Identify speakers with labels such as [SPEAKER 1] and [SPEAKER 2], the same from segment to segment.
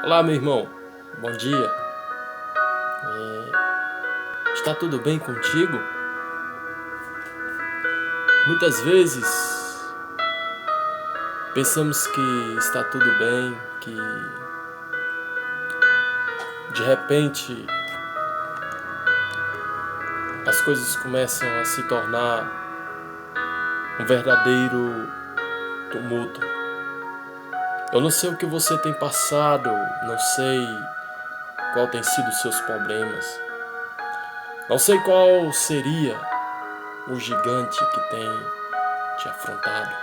[SPEAKER 1] Olá, meu irmão. Bom dia. Está tudo bem contigo? Muitas vezes pensamos que está tudo bem, que de repente as coisas começam a se tornar um verdadeiro tumulto. Eu não sei o que você tem passado, não sei qual tem sido os seus problemas, não sei qual seria o gigante que tem te afrontado.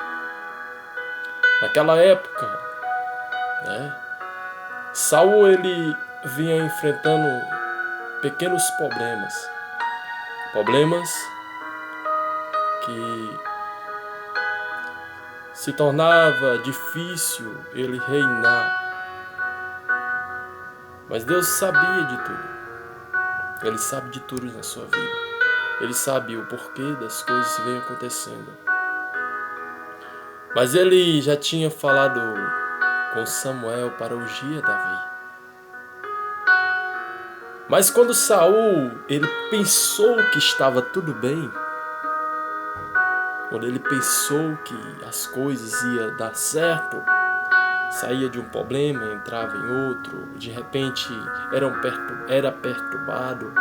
[SPEAKER 1] Naquela época, Saul ele vinha enfrentando pequenos problemas que se tornava difícil ele reinar. Mas Deus sabia de tudo. Ele sabe de tudo na sua vida. Ele sabe o porquê das coisas que vêm acontecendo. Mas ele já tinha falado com Samuel para ungir Davi. Mas quando Saul ele pensou que estava tudo bem, quando ele pensou que as coisas iam dar certo, saía de um problema, entrava em outro, de repente era perturbado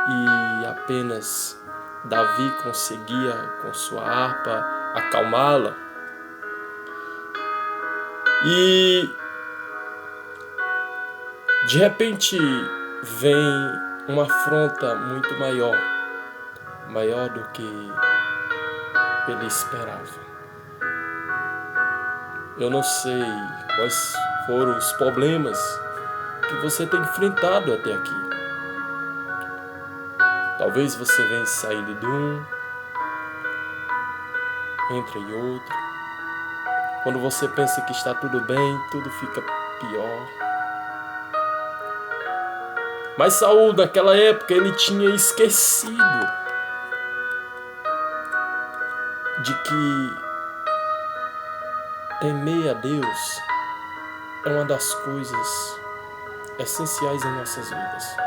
[SPEAKER 1] e apenas Davi conseguia com sua harpa acalmá-la. E de repente vem uma afronta muito maior do que ele esperava. Eu não sei quais foram os problemas que você tem enfrentado até aqui. Talvez você venha saindo de um, entra em outro. Quando você pensa que está tudo bem, tudo fica pior. Mas Saul, naquela época, ele tinha esquecido de que temer a Deus é uma das coisas essenciais em nossas vidas.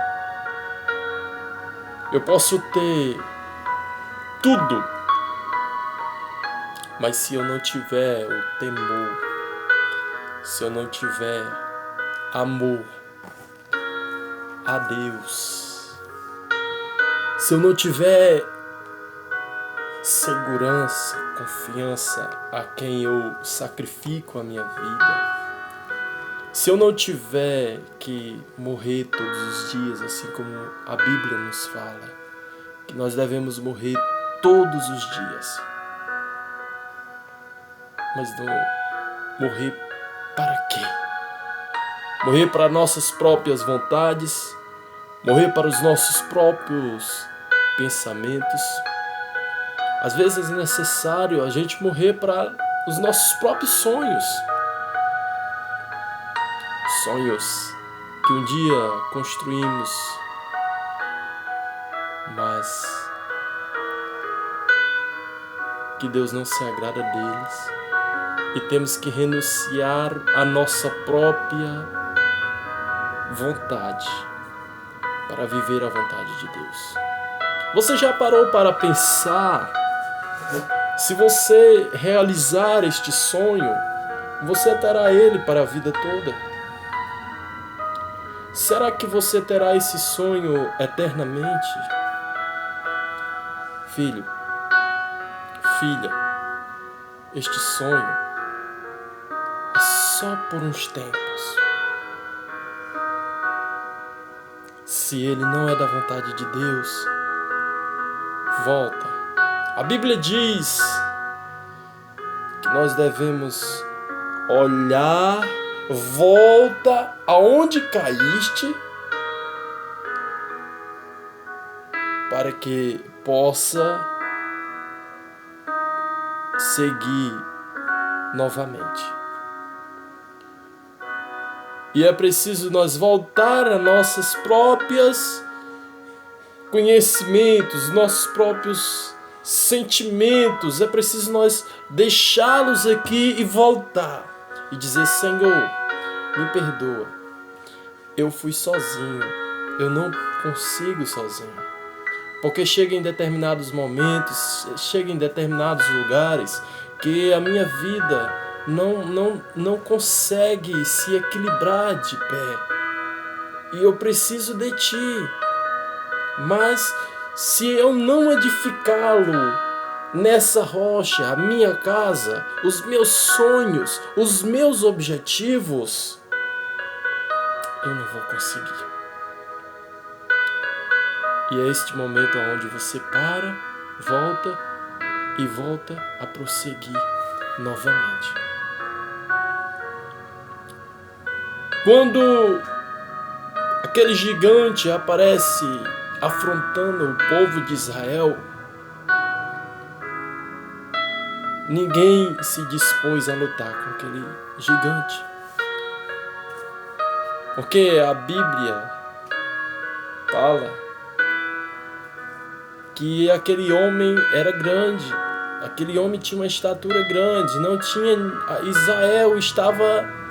[SPEAKER 1] Eu posso ter tudo, mas se eu não tiver o temor, se eu não tiver amor a Deus, se eu não tiver segurança, confiança a quem eu sacrifico a minha vida, se eu não tiver que morrer todos os dias, assim como a Bíblia nos fala, que nós devemos morrer todos os dias, mas não morrer para quê? Morrer para nossas próprias vontades, morrer para os nossos próprios pensamentos. Às vezes é necessário a gente morrer para os nossos próprios sonhos. Sonhos que um dia construímos, mas que Deus não se agrada deles. E temos que renunciar à nossa própria vontade para viver a vontade de Deus. Você já parou para pensar, se você realizar este sonho, você terá ele para a vida toda? Será que você terá esse sonho eternamente? Filho, filha, este sonho é só por uns tempos. Se ele não é da vontade de Deus, volta. A Bíblia diz que nós devemos olhar, volta aonde caíste, para que possa seguir novamente. E é preciso nós voltar a nossos próprios conhecimentos, nossos próprios sentimentos. É preciso nós deixá-los aqui e voltar e dizer: Senhor, me perdoa. eu fui sozinho. Eu não consigo sozinho. Porque chega em determinados momentos, chega em determinados lugares que a minha vida não consegue se equilibrar de pé. E eu preciso de Ti. Mas se eu não edificá-lo nessa rocha, a minha casa, os meus sonhos, os meus objetivos, eu não vou conseguir. E é este momento onde você para, volta e volta a prosseguir novamente. Quando aquele gigante aparece afrontando o povo de Israel, ninguém se dispôs a lutar com aquele gigante. Porque a Bíblia fala que aquele homem era grande, aquele homem tinha uma estatura grande, não tinha, Israel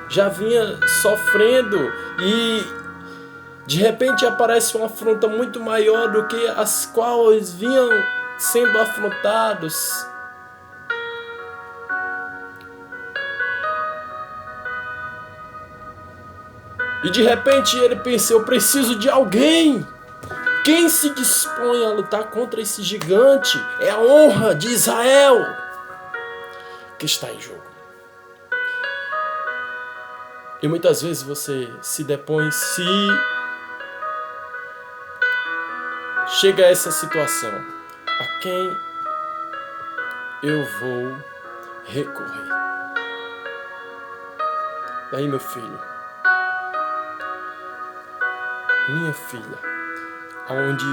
[SPEAKER 1] já vinha sofrendo e de repente aparece uma afronta muito maior do que as quais vinham sendo afrontados. E de repente ele pensa, eu preciso de alguém. Quem se dispõe a lutar contra esse gigante é a honra de Israel que está em jogo. E muitas vezes você se depõe, se chega a essa situação, a quem eu vou recorrer? Daí, meu filho, minha filha, onde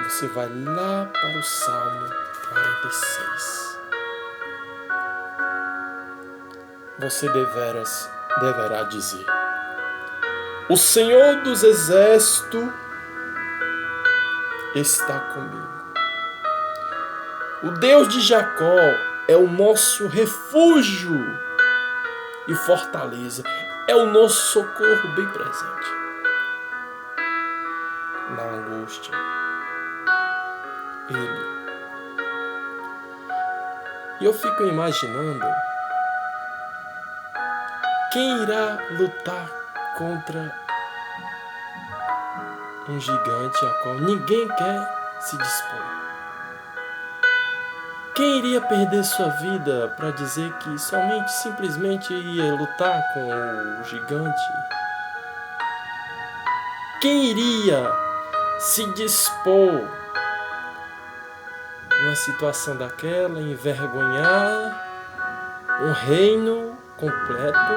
[SPEAKER 1] você vai lá para o Salmo 46. Você deverá dizer: o Senhor dos Exércitos está comigo. O Deus de Jacó é o nosso refúgio e fortaleza. É o nosso socorro bem presente na angústia. Ele. E eu fico imaginando quem irá lutar contra um gigante a qual ninguém quer se dispor. Quem iria perder sua vida para dizer que simplesmente ia lutar com o gigante? Quem iria se dispor numa situação daquela, envergonhar um reino completo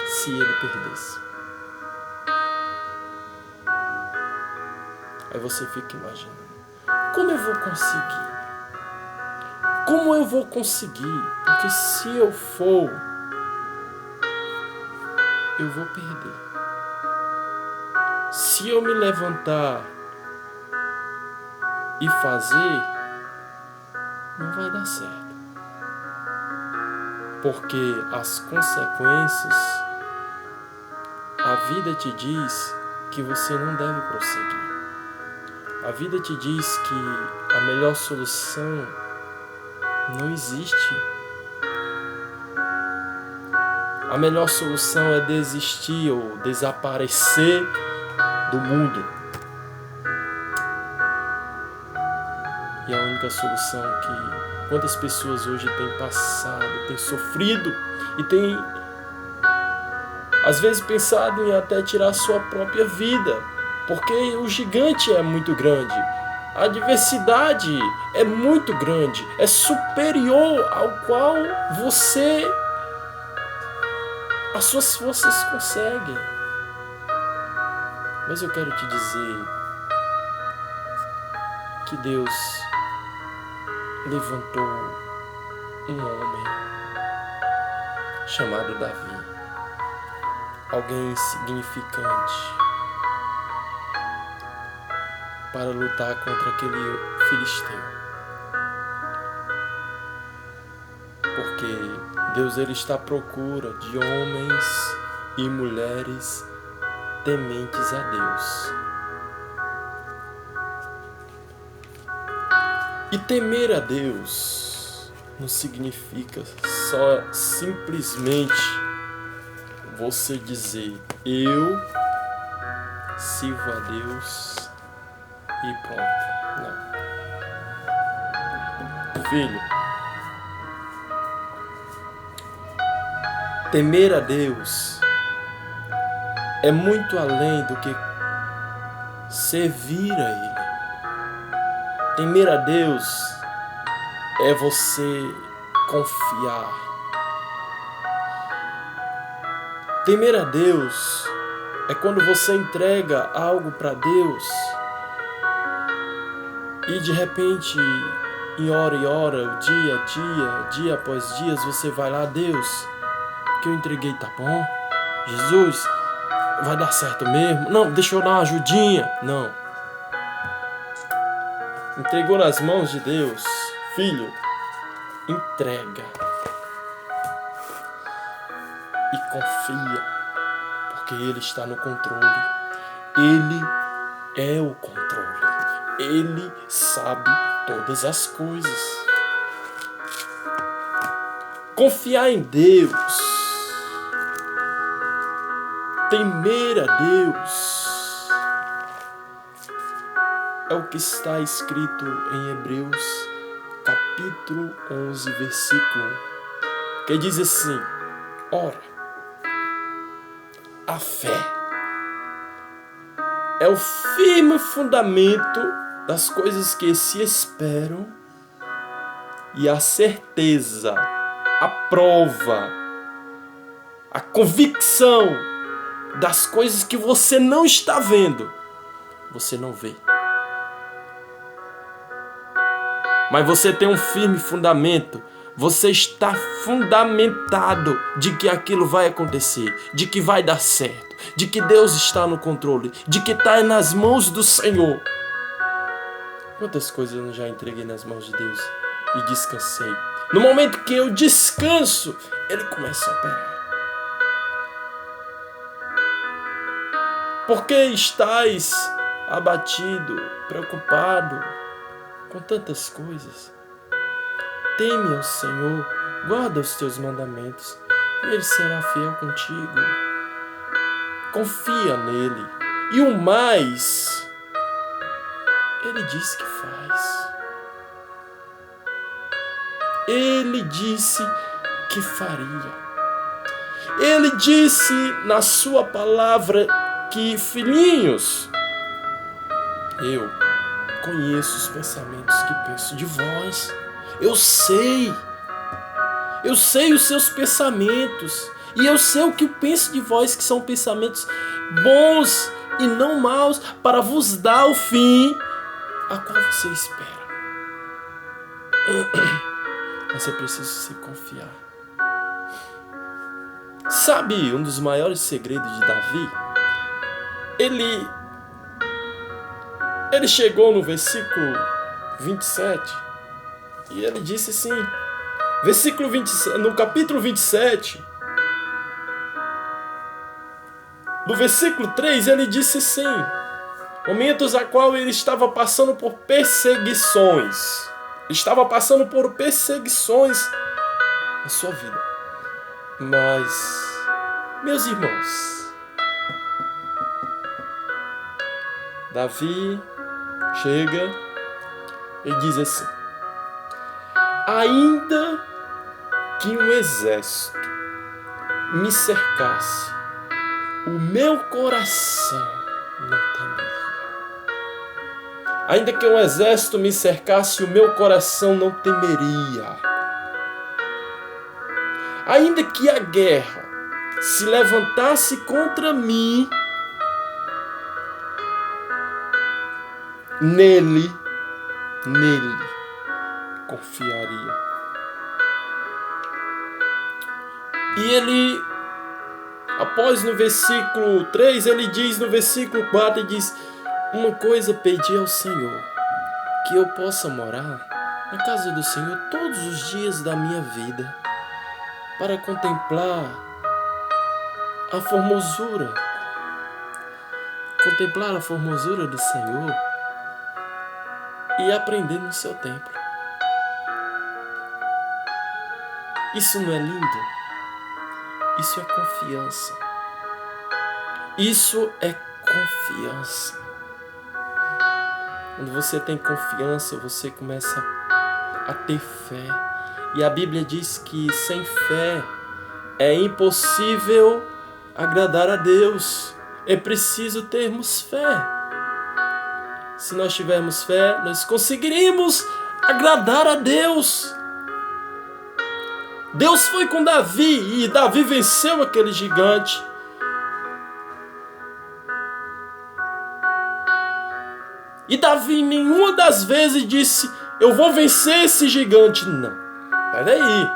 [SPEAKER 1] se ele perdesse? Aí você fica imaginando, como eu vou conseguir? Como eu vou conseguir? Porque se eu for, eu vou perder. Se eu me levantar e fazer, não vai dar certo. Porque as consequências, a vida te diz que você não deve prosseguir. A vida te diz que a melhor solução não existe. A melhor solução é desistir ou desaparecer do mundo. E a única solução que quantas pessoas hoje têm passado, têm sofrido e têm às vezes pensado em até tirar sua própria vida, porque o gigante é muito grande, a adversidade é muito grande, é superior ao qual as suas forças conseguem. Mas eu quero te dizer que Deus levantou um homem chamado Davi, alguém insignificante, para lutar contra aquele filisteu. Porque Deus ele está à procura de homens e mulheres tementes a Deus. E temer a Deus não significa só simplesmente você dizer eu sirvo a Deus e pronto. Não. Filho, temer a Deus é muito além do que servir a Ele. Temer a Deus é você confiar. Temer a Deus é quando você entrega algo para Deus e de repente, em hora e hora, dia após dia, você vai lá, Deus, o que eu entreguei tá bom? Jesus, vai dar certo mesmo? Não, deixa eu dar uma ajudinha. Não. Entregou nas mãos de Deus, filho, entrega e confia, porque Ele está no controle. Ele é o controle. Ele sabe todas as coisas. Confiar em Deus, temer a Deus, é o que está escrito em Hebreus, capítulo 11, versículo 1, que diz assim: ora, a fé é o firme fundamento das coisas que se esperam e a certeza, a prova, a convicção das coisas que você não está vendo, você não vê. Mas você tem um firme fundamento. Você está fundamentado de que aquilo vai acontecer, de que vai dar certo, de que Deus está no controle, de que está nas mãos do Senhor. Quantas coisas eu já entreguei nas mãos de Deus e descansei. No momento que eu descanso, Ele começa a operar. Por que estás abatido, preocupado com tantas coisas? Teme ao Senhor, guarda os teus mandamentos, e Ele será fiel contigo. Confia nele, e o mais, Ele diz que faz. Ele disse que faria. Ele disse na sua palavra que, filhinhos, eu conheço os pensamentos que penso de vós. Eu sei os seus pensamentos, e eu sei o que penso de vós, que são pensamentos bons e não maus, para vos dar o fim a qual você espera. Mas é preciso se confiar. Sabe um dos maiores segredos de Davi? Ele chegou no versículo 27 e ele disse assim, no capítulo 27, no versículo 3, ele disse assim, momentos a qual ele estava passando por perseguições. Estava passando por perseguições na sua vida. Mas, meus irmãos, Davi chega e diz assim: ainda que um exército me cercasse, o meu coração não temeria. Ainda que um exército me cercasse, o meu coração não temeria. Ainda que a guerra se levantasse contra mim, nele confiaria. E ele, após no versículo 3, ele diz no versículo 4, ele diz: uma coisa pedi ao Senhor, que eu possa morar na casa do Senhor todos os dias da minha vida, para contemplar a formosura. Contemplar a formosura do Senhor e aprender no seu templo. Isso não é lindo? Isso é confiança. Isso é confiança. Quando você tem confiança, você começa a ter fé. E a Bíblia diz que sem fé é impossível agradar a Deus. É preciso termos fé. Se nós tivermos fé, nós conseguiríamos agradar a Deus. Deus foi com Davi e Davi venceu aquele gigante. E Davi nenhuma das vezes disse: eu vou vencer esse gigante. Não, peraí.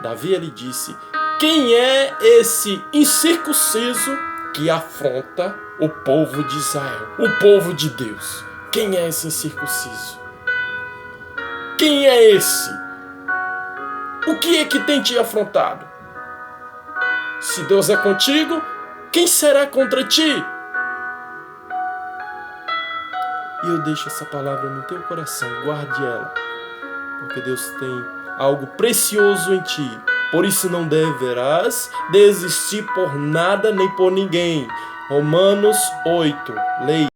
[SPEAKER 1] Davi ele disse: quem é esse incircunciso que afronta o povo de Israel, o povo de Deus? Quem é esse incircunciso? Quem é esse? O que é que tem te afrontado? Se Deus é contigo, quem será contra ti? E eu deixo essa palavra no teu coração, guarde ela, porque Deus tem algo precioso em ti. Por isso não deverás desistir por nada nem por ninguém. Romanos 8, leia.